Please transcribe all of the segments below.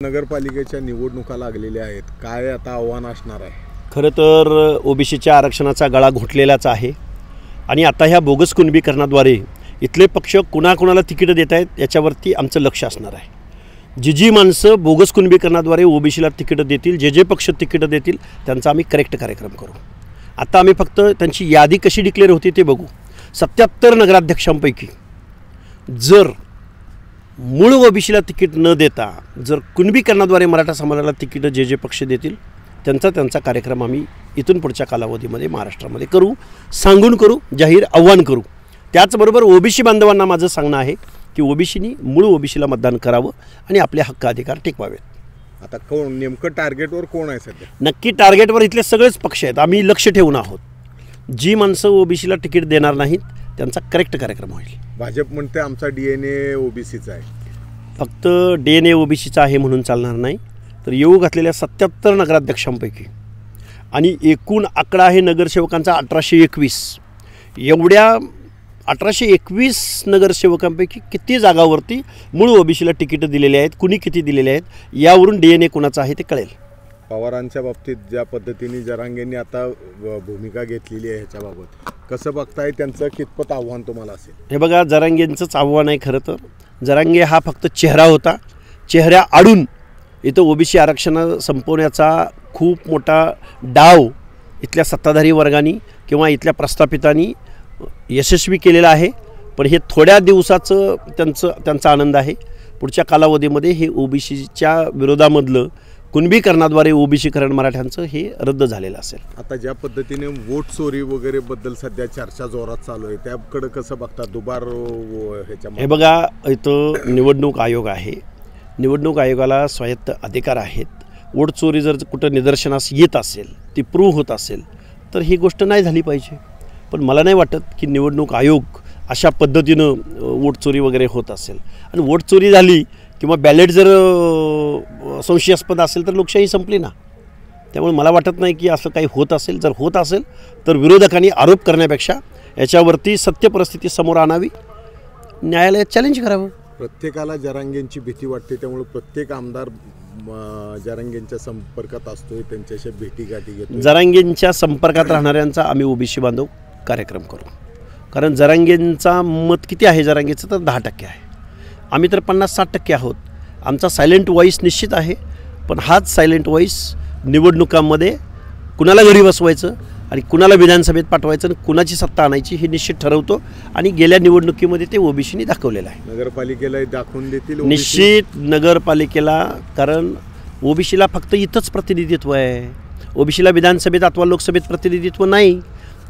नगरपालिकेच्या निवडणुका लागलेल्या आहेत, काय आता आव्हान असणार आहे? खरं तर ओबीसीच्या आरक्षणाचा गळा घोटलेलाच आहे आणि आता ह्या बोगस कुणबीकरणाद्वारे इथले पक्ष कुणाकुणाला तिकीट देत आहेत याच्यावरती आमचं लक्ष असणार आहे। जी माणसं बोगस कुणबीकरणाद्वारे ओबीसीला तिकीट देतील, जे पक्ष तिकीट देतील त्यांचा आम्ही करेक्ट कार्यक्रम करू। आता आम्ही फक्त त्यांची यादी कशी डिक्लेअर होती ते बघू। 77 नगराध्यक्षांपैकी जर मूळ ओबीसीला तिकीट न देता जर कुणबीकरणाद्वारे मराठा समाजाला तिकीट जे पक्ष देतील त्यांचा कार्यक्रम आम्ही इथून पुढच्या कालावधीमध्ये महाराष्ट्रामध्ये करू, सांगून करू, जाहीर आव्हान करू। त्याचबरोबर ओबीसी बांधवांना माझं सांगणं आहे की ओबीसीनी मूळ ओबीसीला मतदान करावं आणि आपले हक्क अधिकार टिकवावेत। आता कोण नेमकं टार्गेटवर कोण आहे सध्या? नक्की टार्गेटवर इथले सगळेच पक्ष आहेत, आम्ही लक्ष ठेवून आहोत। जी माणसं ओबीसीला तिकीट देणार नाहीत त्यांचा करेक्ट कार्यक्रम होईल। भाजप म्हणते आमचा DNA ओबीसीचा आहे। फक्त DNA ओबीसीचा आहे म्हणून चालणार नाही, तर येऊ घातलेल्या 77 नगराध्यक्षांपैकी आणि एकूण आकडा आहे नगरसेवकांचा 1821। एवढ्या 1821 नगरसेवकांपैकी किती जागावरती मूळ ओबीसीला तिकीटं दिलेली आहेत, कुणी किती दिलेले आहेत यावरून DNA कोणाचा आहे ते कळेल। पवारांच्या बाबतीत ज्या पद्धतीने जरांगेंनी आता भूमिका घेतलेली आहे ह्याच्याबाबत कसं बघताय, त्यांचं कितपत आव्हान तुम्हाला असेल? हे बघा, जरांगेंचंच आव्हान आहे। खरं तर जरांगे हा फक्त चेहरा होता, चेहऱ्या आडून इथं ओबीसी आरक्षण संपवण्याचा खूप मोठा डाव इथल्या सत्ताधारी वर्गानी किंवा इथल्या प्रस्थापितांनी यशस्वी केलेला आहे। पण हे थोड्या दिवसाचं त्यांचा आनंद आहे। पुढच्या कालावधीमध्ये हे ओबीसीच्या विरोधामधलं कुणबीकरणाद्वारे ओबीसीकरण मराठ्यांचं हे रद्द झालेलं असेल। आता ज्या पद्धतीने वोट चोरी वगैरे बद्दल सध्या चर्चा जोरात चालू आहे, त्याकडे कसं बघता? दुबार ह्याच्या हे बघा, इथं निवडणूक आयोग आहे, निवडणूक आयोगाला स्वायत्त अधिकार आहेत। वोट चोरी जर कुठं निदर्शनास येत असेल, ती प्रूव्ह होत असेल तर ही गोष्ट नाही झाली पाहिजे। पण मला नाही वाटत की निवडणूक आयोग अशा पद्धतीनं वोट चोरी वगैरे होत असेल। आणि वोट चोरी झाली किंवा बॅलेट जर संशयास्पद असेल तर लोकशाही संपली ना। त्यामुळे मला वाटत नाही की असं काही होत असेल। जर होत असेल तर विरोधकांनी आरोप करण्यापेक्षा याच्यावरती सत्य परिस्थिती समोर आणावी, न्यायालयात चॅलेंज करावं। प्रत्येकाला जरांगेंची भीती वाटते, त्यामुळे प्रत्येक आमदार जरांगेंच्या संपर्कात असतोय, त्यांच्याशी भेटीगाठी घेतो। जरांगेंच्या संपर्कात राहणाऱ्यांचा आम्ही ओबीसी बांधव कार्यक्रम करू, कारण जरांगेंचा मत किती आहे जरांगेचं तर 10% आहे, आम्ही तर 50-60% आहोत। आमचा सायलेंट व्हॉईस निश्चित आहे, पण हाच सायलेंट व्हॉईस निवडणुकांमध्ये कुणाला घरी बसवायचं आणि कुणाला विधानसभेत पाठवायचं आणि कुणाची सत्ता आणायची हे निश्चित ठरवतो। आणि गेल्या निवडणुकीमध्ये ते ओबीसीने दाखवलेलं आहे। नगरपालिकेला दाखवून देतील निश्चित नगरपालिकेला, कारण ओबीसीला फक्त इथंच प्रतिनिधित्व आहे, ओबीसीला विधानसभेत अथवा लोकसभेत प्रतिनिधित्व नाही।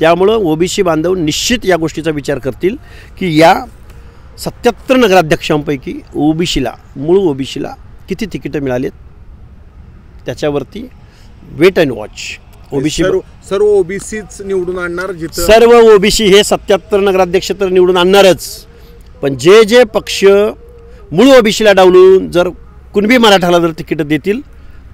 त्यामुळं ओबीसी बांधव निश्चित या गोष्टीचा विचार करतील की या 77 नगराध्यक्षांपैकी ओबीसीला मूळ ओबीसीला किती तिकीटं मिळालीत त्याच्यावरती वेट अँड वॉच। ओबीसी सर्व ओबीसीच निवडून आणणार, जिथं सर्व ओबीसी हे 77 नगराध्यक्ष तर निवडून आणणारच, पण जे पक्ष मूळ ओबीसीला डावलून जर कुणबी मराठाला जर तिकीट देतील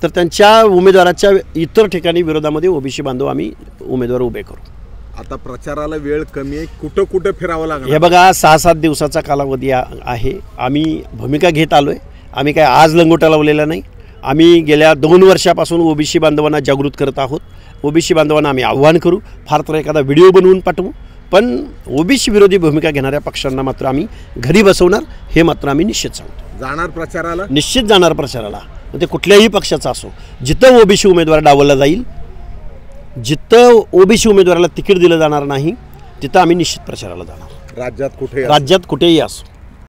तर त्यांच्या उमेदवाराच्या इतर ठिकाणी विरोधामध्ये ओबीसी बांधव आम्ही उमेदवार उभे करू। आता प्रचाराला वेळ कमी आहे, कुठं फिरावं लागणार? हे बघा, 6-7 दिवसाचा कालावधी आहे। आम्ही भूमिका घेत आलोय, आम्ही काय आज लंगोटा लावलेला नाही। आम्ही गेल्या 2 वर्षापासून ओबीसी बांधवांना जागृत करत आहोत। ओबीसी बांधवांना आम्ही आव्हान करू, फार तर एखादा व्हिडिओ बनवून पाठवू, पण ओबीसी विरोधी भूमिका घेणाऱ्या पक्षांना मात्र आम्ही घरी बसवणार, हे मात्र आम्ही निश्चित सांगतो। जाणार प्रचाराला? निश्चित जाणार प्रचाराला, ते कुठल्याही पक्षाचा असो। जिथं ओबीसी उमेदवार डावलला जाईल, जिथं ओबीसी उमेदवाराला तिकीट दिलं जाणार नाही तिथं आम्ही निश्चित प्रचाराला जाणार। राज्यात कुठेही असो।